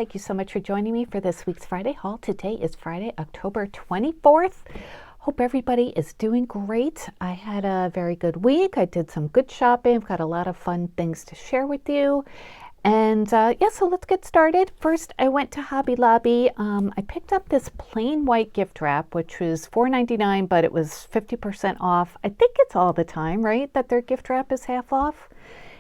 Thank you so much for joining me for this week's Friday haul. Today is Friday, October 24th. Hope everybody is doing great. I had a very good week. I did some good shopping. I've got a lot of fun things to share with you. And yeah, so let's get started. First, I went to Hobby Lobby. I picked up this plain white gift wrap, which was $4.99, but it was 50% off. I think it's all the time, right, that their gift wrap is half off.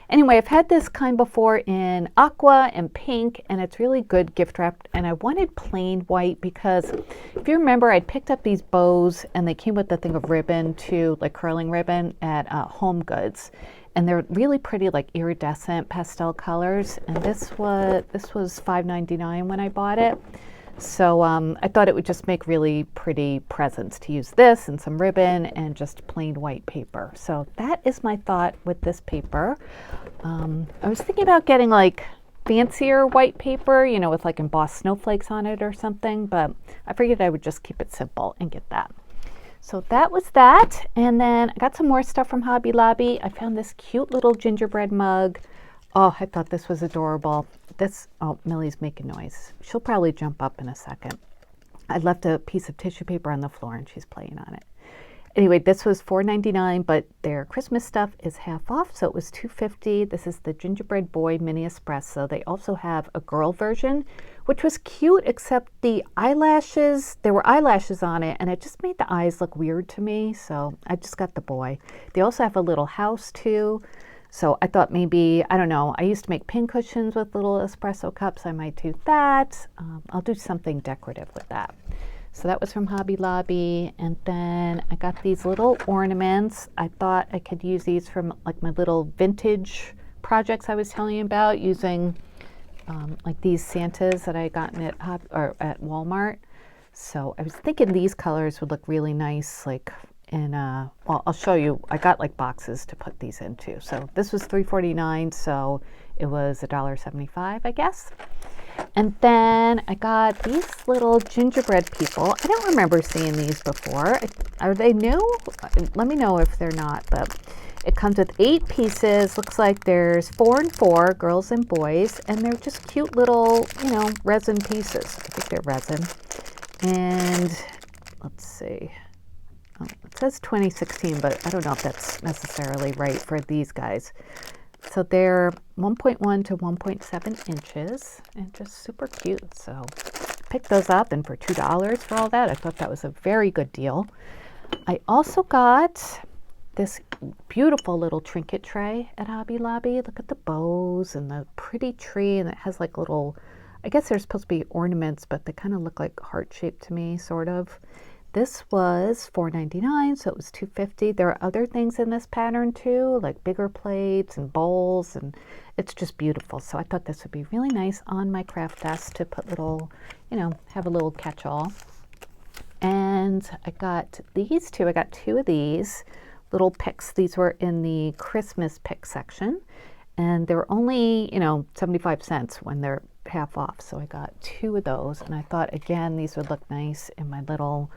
Anyway, I've had this kind before in aqua and pink, and it's really good gift wrap. And I wanted plain white because if you remember, I'd picked up these bows and they came with the thing of ribbon too, like curling ribbon at Homegoods. And they're really pretty, like iridescent pastel colors. And this was $5.99 when I bought it. So I thought it would just make really pretty presents to use this and some ribbon and just plain white paper. So that is my thought with this paper. I was thinking about getting like fancier white paper, you know, with like embossed snowflakes on it or something, but I figured I would just keep it simple and get that. So that was that. And then I got some more stuff from Hobby Lobby. I found this cute little gingerbread mug. Oh, I thought this was adorable. Oh, Millie's making noise. She'll probably jump up in a second. I left a piece of tissue paper on the floor and she's playing on it. Anyway, this was $4.99, but their Christmas stuff is half off, so it was $2.50. This is the Gingerbread Boy Mini Espresso. They also have a girl version, which was cute, except the eyelashes, there were eyelashes on it, and it just made the eyes look weird to me, so I just got the boy. They also have a little house, too. So I thought maybe, I don't know, I used to make pin cushions with little espresso cups. I might do that. I'll do something decorative with that. So that was from Hobby Lobby. And then I got these little ornaments. I thought I could use these from like my little vintage projects I was telling you about, using like these Santas that I gotten at Walmart. So I was thinking these colors would look really nice, like well, I'll show you. I got like boxes to put these into. So this was $3.49, so it was $1.75, I guess. And then I got these little gingerbread people. I don't remember seeing these before. Are they new? Let me know if they're not. But it comes with 8 pieces. Looks like there's 4 and 4, girls and boys, and they're just cute little, you know, resin pieces. I think they're resin. And let's see. Oh, it says 2016, but I don't know if that's necessarily right for these guys. So they're 1.1 to 1.7 inches and just super cute. So picked those up, and for $2 for all that, I thought that was a very good deal. I also got this beautiful little trinket tray at Hobby Lobby. Look at the bows and the pretty tree, and it has like little, I guess they're supposed to be ornaments, but they kind of look like heart-shaped to me, sort of. This was $4.99, so it was $2.50. There are other things in this pattern too, like bigger plates and bowls, and it's just beautiful. So I thought this would be really nice on my craft desk to put little, you know, have a little catch-all. And I got these two. I got 2 of these little picks. These were in the Christmas pick section, and they were only, you know, 75 cents when they're half off. So I got 2 of those, and I thought, again, these would look nice in my little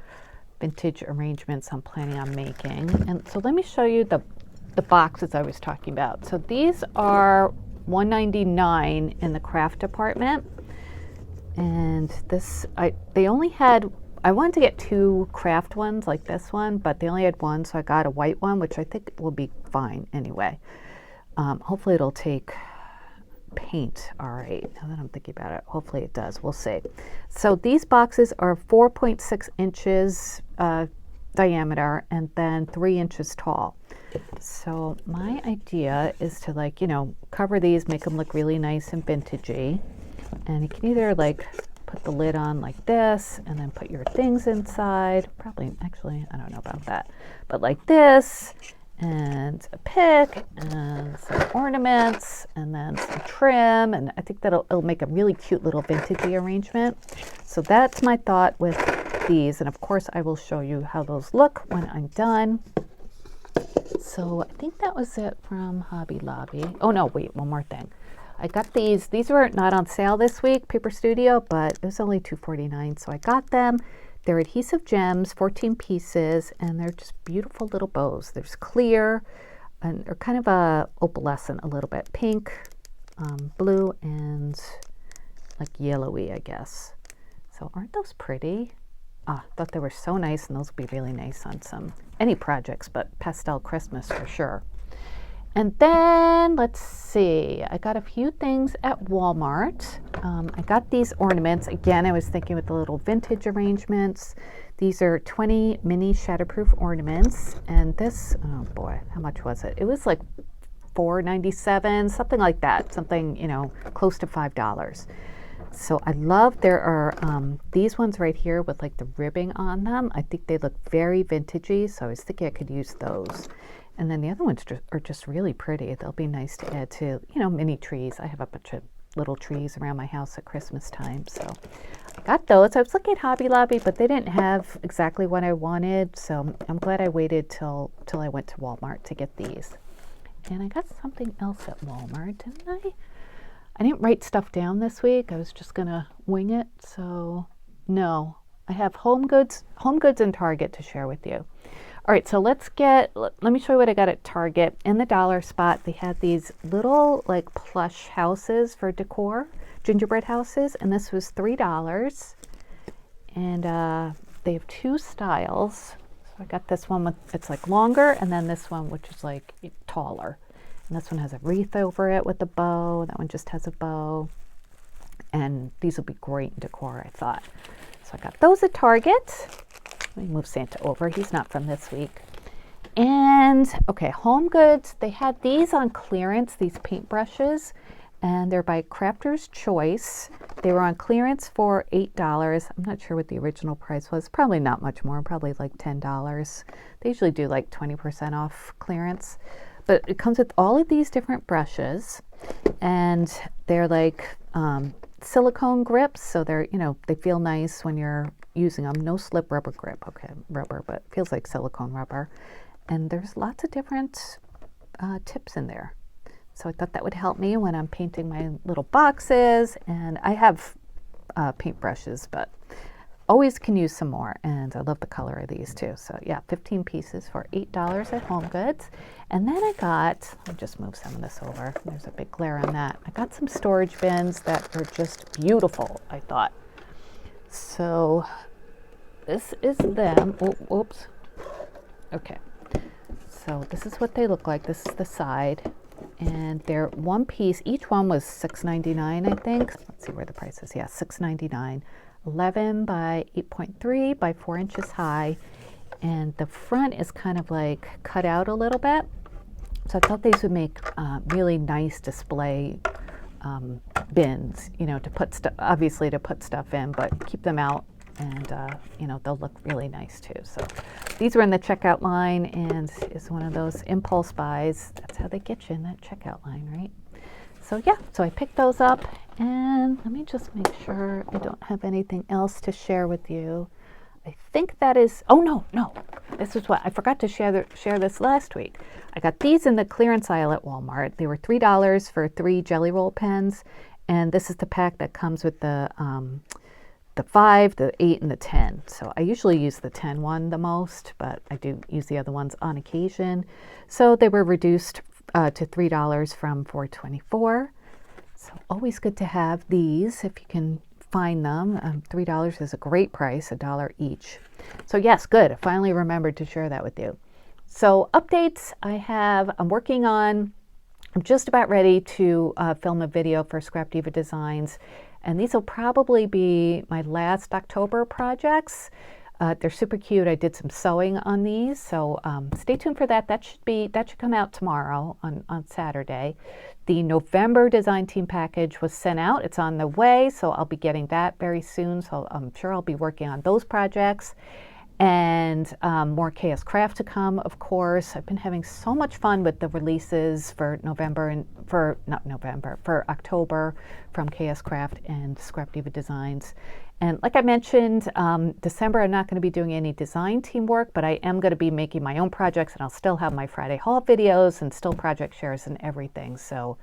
vintage arrangements I'm planning on making. And so let me show you the boxes I was talking about. So these are $1.99 in the craft department, and this they only had, I wanted to get 2 craft ones like this one, but they only had 1, so I got a white one, which I think will be fine anyway. Hopefully it'll take paint all right. Now that I'm thinking about it, hopefully it does. We'll see. So these boxes are 4.6 inches diameter and then 3 inches tall. So my idea is to, like, you know, cover these, make them look really nice and vintagey. And you can either like put the lid on like this and then put your things inside. Probably, actually, I don't know about that, but like this, and a pick and some ornaments and then some trim, and I think it'll make a really cute little vintagey arrangement. So that's my thought with these, and of course I will show you how those look when I'm done. So I think that was it from Hobby Lobby. Oh no, wait, one more thing. I got these were not on sale this week, Paper Studio, but it was only $2.49, so I got them. They're adhesive gems, 14 pieces, and they're just beautiful little bows. There's clear, and they're kind of a opalescent a little bit, pink, blue, and like yellowy, I guess. So aren't those pretty? Ah, thought they were so nice, and those would be really nice on any projects, but pastel Christmas for sure. And then, let's see, I got a few things at Walmart. I got these ornaments. Again, I was thinking with the little vintage arrangements. These are 20 mini shatterproof ornaments. And this, oh boy, how much was it? It was like $4.97, something like that. Something, you know, close to $5. So I love, there are these ones right here with like the ribbing on them. I think they look very vintagey, so I was thinking I could use those. And then the other ones are just really pretty. They'll be nice to add to, you know, mini trees. I have a bunch of little trees around my house at Christmas time, so I got those. I was looking at Hobby Lobby, but they didn't have exactly what I wanted, so I'm glad I waited till I went to Walmart to get these. And I got something else at Walmart, didn't I? I didn't write stuff down this week. I was just gonna wing it, so no. I have Homegoods and Target to share with you. All right, so let me show you what I got at Target. In the dollar spot, they had these little like plush houses for decor, gingerbread houses, and this was $3. And they have two styles. So I got this one it's like longer, and then this one which is like taller. And this one has a wreath over it with a bow. That one just has a bow. And these will be great in decor, I thought. So I got those at Target. Let me move Santa over. He's not from this week. And, okay, Homegoods. They had these on clearance, these paintbrushes. And they're by Crafter's Choice. They were on clearance for $8. I'm not sure what the original price was. Probably not much more. Probably like $10. They usually do like 20% off clearance. But it comes with all of these different brushes, and they're like silicone grips, so they're, you know, they feel nice when you're using them. No slip rubber grip, okay, rubber, but it feels like silicone rubber. And there's lots of different tips in there. So I thought that would help me when I'm painting my little boxes. And I have paintbrushes, but always can use some more, and I love the color of these too. So yeah, 15 pieces for $8 at Homegoods. And then I got, let me just move some of this over. There's a big glare on that. I got some storage bins that are just beautiful, I thought. So this is them. Oh, oops. Okay. So this is what they look like. This is the side. And they're one piece. Each one was $6.99, I think. Let's see where the price is. Yeah, $6.99. 11 by 8.3 by 4 inches high, and the front is kind of like cut out a little bit. So I thought these would make really nice display bins, you know, to put stuff, obviously to put stuff in, but keep them out, and you know, they'll look really nice too. So these were in the checkout line, and is one of those impulse buys. That's how they get you in that checkout line, right? So yeah, so I picked those up, and let me just make sure I don't have anything else to share with you. I think that is, oh no, this is what, I forgot to share this last week. I got these in the clearance aisle at Walmart. They were $3 for 3 Jelly Roll pens, and this is the pack that comes with the 5, the 8, and the 10. So I usually use the 10 one the most, but I do use the other ones on occasion. So they were reduced to $3 from $4.24. So always good to have these if you can find them. $3 is a great price, $1 each. So yes, good. I finally remembered to share that with you. So updates I'm just about ready to film a video for Scrap Diva Designs, and these will probably be my last October projects. They're super cute. I did some sewing on these, so stay tuned for that. That should come out tomorrow on Saturday. The November design team package was sent out. It's on the way, so I'll be getting that very soon. So I'm sure I'll be working on those projects. And more Chaos Craft to come, of course. I've been having so much fun with the releases for for October from Chaos Craft and Scrap Diva Designs. And like I mentioned, December I'm not going to be doing any design team work, but I am going to be making my own projects, and I'll still have my Friday haul videos and still project shares and everything. So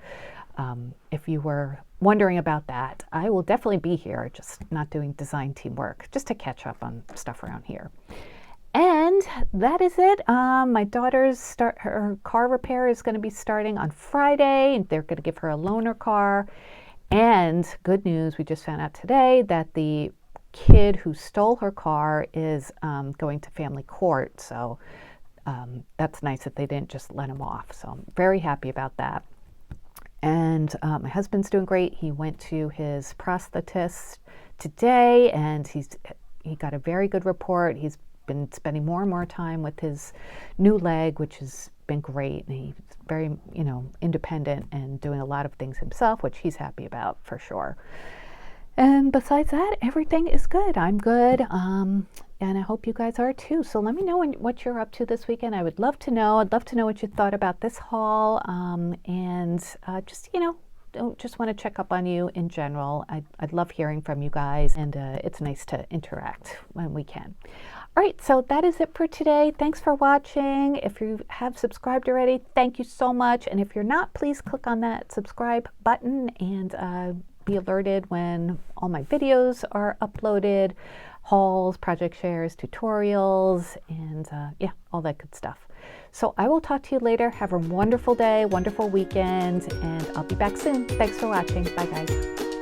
if you were wondering about that, I will definitely be here, just not doing design team work, just to catch up on stuff around here. And that is it. My daughter's her car repair is going to be starting on Friday, and they're going to give her a loaner car. And good news, we just found out today that the kid who stole her car is going to family court. So that's nice that they didn't just let him off. So I'm very happy about that. And my husband's doing great. He went to his prosthetist today, and he got a very good report. He's been spending more and more time with his new leg, which has been great. And he's very, independent and doing a lot of things himself, which he's happy about for sure. And besides that, everything is good. I'm good. And I hope you guys are too. So let me know what you're up to this weekend. I would love to know. I'd love to know what you thought about this haul. Just want to check up on you in general. I'd love hearing from you guys, and it's nice to interact when we can. All right, so that is it for today. Thanks for watching. If you have subscribed already, thank you so much. And if you're not, please click on that subscribe button and be alerted when all my videos are uploaded, hauls, project shares, tutorials, and all that good stuff. So I will talk to you later. Have a wonderful day, wonderful weekend, and I'll be back soon. Thanks for watching. Bye, guys.